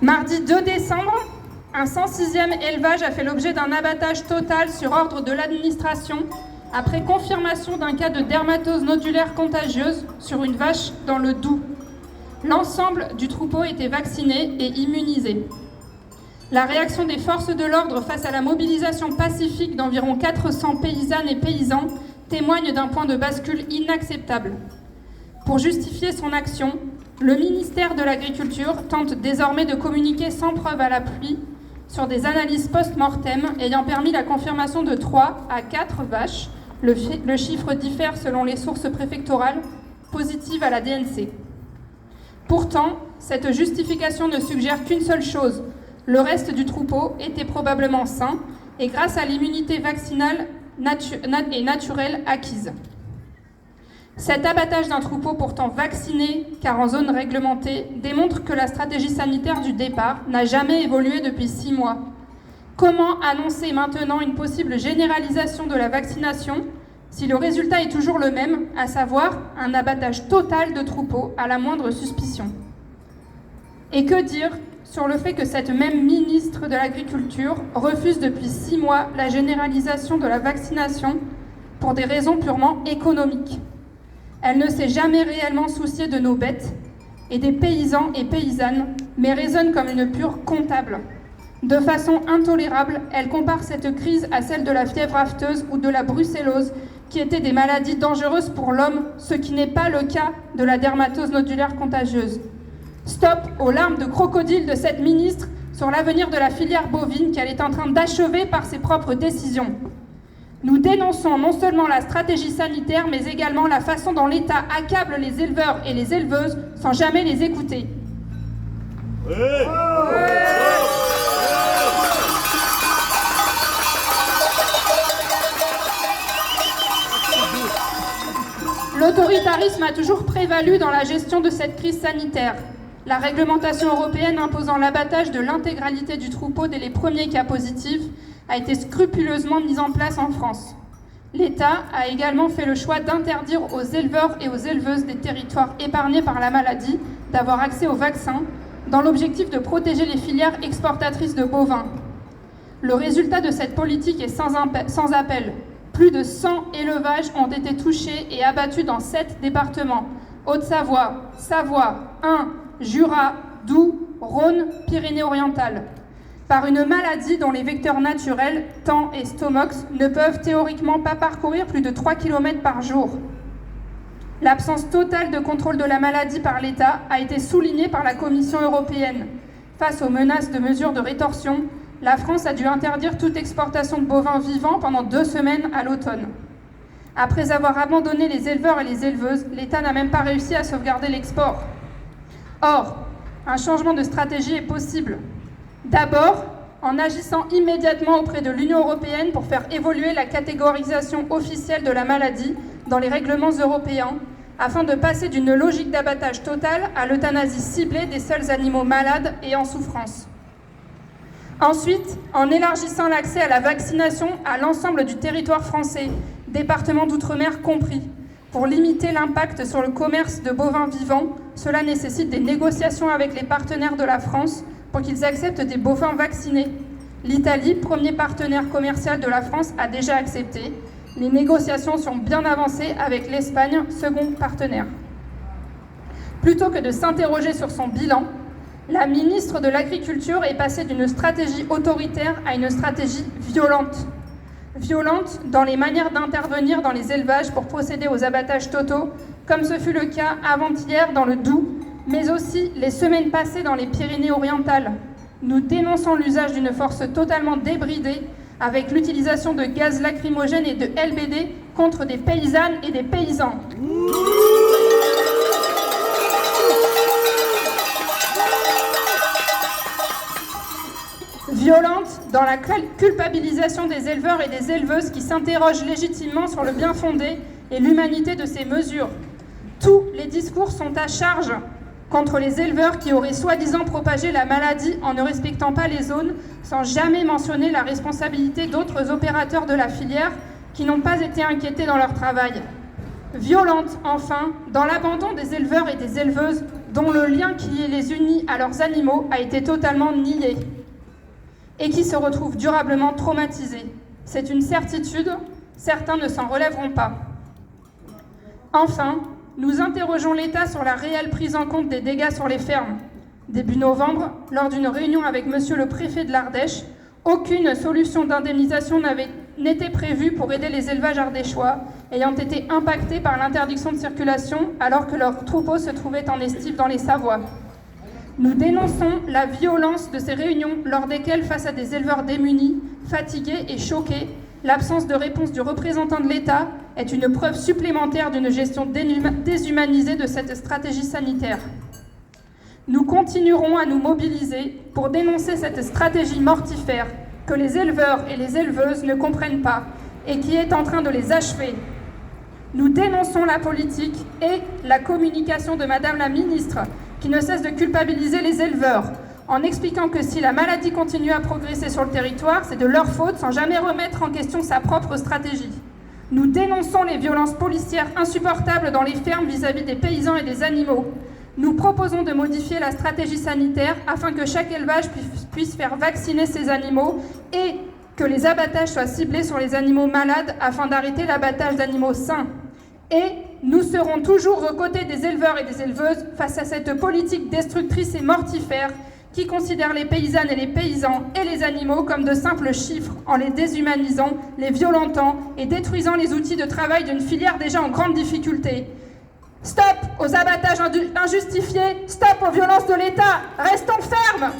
Mardi 2 décembre, un 106e élevage a fait l'objet d'un abattage total sur ordre de l'administration après confirmation d'un cas de dermatose nodulaire contagieuse sur une vache dans le Doubs. L'ensemble du troupeau était vacciné et immunisé. La réaction des forces de l'ordre face à la mobilisation pacifique d'environ 400 paysannes et paysans témoigne d'un point de bascule inacceptable. Pour justifier son action, le ministère de l'Agriculture tente désormais de communiquer sans preuve à l'appui sur des analyses post-mortem ayant permis la confirmation de 3 à 4 vaches, le chiffre diffère selon les sources préfectorales, positives à la DNC. Pourtant, cette justification ne suggère qu'une seule chose, le reste du troupeau était probablement sain et grâce à l'immunité vaccinale et naturelle acquise. Cet abattage d'un troupeau pourtant vacciné, car en zone réglementée, démontre que la stratégie sanitaire du départ n'a jamais évolué depuis 6 mois. Comment annoncer maintenant une possible généralisation de la vaccination si le résultat est toujours le même, à savoir un abattage total de troupeaux à la moindre suspicion? Et que dire sur le fait que cette même ministre de l'Agriculture refuse depuis 6 mois la généralisation de la vaccination pour des raisons purement économiques? Elle ne s'est jamais réellement souciée de nos bêtes et des paysans et paysannes, mais raisonne comme une pure comptable. De façon intolérable, elle compare cette crise à celle de la fièvre afteuse ou de la brucellose, qui étaient des maladies dangereuses pour l'homme, ce qui n'est pas le cas de la dermatose nodulaire contagieuse. Stop aux larmes de crocodile de cette ministre sur l'avenir de la filière bovine qu'elle est en train d'achever par ses propres décisions. Nous dénonçons non seulement la stratégie sanitaire, mais également la façon dont l'État accable les éleveurs et les éleveuses sans jamais les écouter. L'autoritarisme a toujours prévalu dans la gestion de cette crise sanitaire. La réglementation européenne imposant l'abattage de l'intégralité du troupeau dès les premiers cas positifs a été scrupuleusement mise en place en France. L'État a également fait le choix d'interdire aux éleveurs et aux éleveuses des territoires épargnés par la maladie d'avoir accès aux vaccins, dans l'objectif de protéger les filières exportatrices de bovins. Le résultat de cette politique est sans appel. Plus de 100 élevages ont été touchés et abattus dans 7 départements: Haute-Savoie, Savoie, Ain, Jura, Doubs, Rhône, Pyrénées-Orientales, par une maladie dont les vecteurs naturels, Tan et Stomox, ne peuvent théoriquement pas parcourir plus de 3 km par jour. L'absence totale de contrôle de la maladie par l'État a été soulignée par la Commission européenne. Face aux menaces de mesures de rétorsion, la France a dû interdire toute exportation de bovins vivants pendant 2 semaines à l'automne. Après avoir abandonné les éleveurs et les éleveuses, l'État n'a même pas réussi à sauvegarder l'export. Or, un changement de stratégie est possible. D'abord, en agissant immédiatement auprès de l'Union européenne pour faire évoluer la catégorisation officielle de la maladie dans les règlements européens, afin de passer d'une logique d'abattage total à l'euthanasie ciblée des seuls animaux malades et en souffrance. Ensuite, en élargissant l'accès à la vaccination à l'ensemble du territoire français, départements d'outre-mer compris. Pour limiter l'impact sur le commerce de bovins vivants, cela nécessite des négociations avec les partenaires de la France pour qu'ils acceptent des bovins vaccinés. L'Italie, premier partenaire commercial de la France, a déjà accepté. Les négociations sont bien avancées avec l'Espagne, second partenaire. Plutôt que de s'interroger sur son bilan, la ministre de l'Agriculture est passée d'une stratégie autoritaire à une stratégie violente. Violente dans les manières d'intervenir dans les élevages pour procéder aux abattages totaux, comme ce fut le cas avant-hier dans le Doubs, mais aussi les semaines passées dans les Pyrénées-Orientales. Nous dénonçons l'usage d'une force totalement débridée avec l'utilisation de gaz lacrymogène et de LBD contre des paysannes et des paysans. Violente dans la culpabilisation des éleveurs et des éleveuses qui s'interrogent légitimement sur le bien fondé et l'humanité de ces mesures. Tous les discours sont à charge contre les éleveurs qui auraient soi-disant propagé la maladie en ne respectant pas les zones, sans jamais mentionner la responsabilité d'autres opérateurs de la filière qui n'ont pas été inquiétés dans leur travail. Violente, enfin, dans l'abandon des éleveurs et des éleveuses dont le lien qui les unit à leurs animaux a été totalement nié et qui se retrouvent durablement traumatisés. C'est une certitude, certains ne s'en relèveront pas. Enfin, nous interrogeons l'État sur la réelle prise en compte des dégâts sur les fermes. Début novembre, lors d'une réunion avec monsieur le préfet de l'Ardèche, aucune solution d'indemnisation n'était prévue pour aider les élevages ardéchois ayant été impactés par l'interdiction de circulation alors que leurs troupeaux se trouvaient en estive dans les Savoies. Nous dénonçons la violence de ces réunions lors desquelles, face à des éleveurs démunis, fatigués et choqués, l'absence de réponse du représentant de l'État est une preuve supplémentaire d'une gestion déshumanisée de cette stratégie sanitaire. Nous continuerons à nous mobiliser pour dénoncer cette stratégie mortifère que les éleveurs et les éleveuses ne comprennent pas et qui est en train de les achever. Nous dénonçons la politique et la communication de Madame la Ministre qui ne cesse de culpabiliser les éleveurs en expliquant que si la maladie continue à progresser sur le territoire, c'est de leur faute sans jamais remettre en question sa propre stratégie. Nous dénonçons les violences policières insupportables dans les fermes vis-à-vis des paysans et des animaux. Nous proposons de modifier la stratégie sanitaire afin que chaque élevage puisse faire vacciner ses animaux et que les abattages soient ciblés sur les animaux malades afin d'arrêter l'abattage d'animaux sains. Et nous serons toujours aux côtés des éleveurs et des éleveuses face à cette politique destructrice et mortifère qui considère les paysannes et les paysans et les animaux comme de simples chiffres en les déshumanisant, les violentant et détruisant les outils de travail d'une filière déjà en grande difficulté. Stop aux abattages injustifiés, stop aux violences de l'État, restons fermes!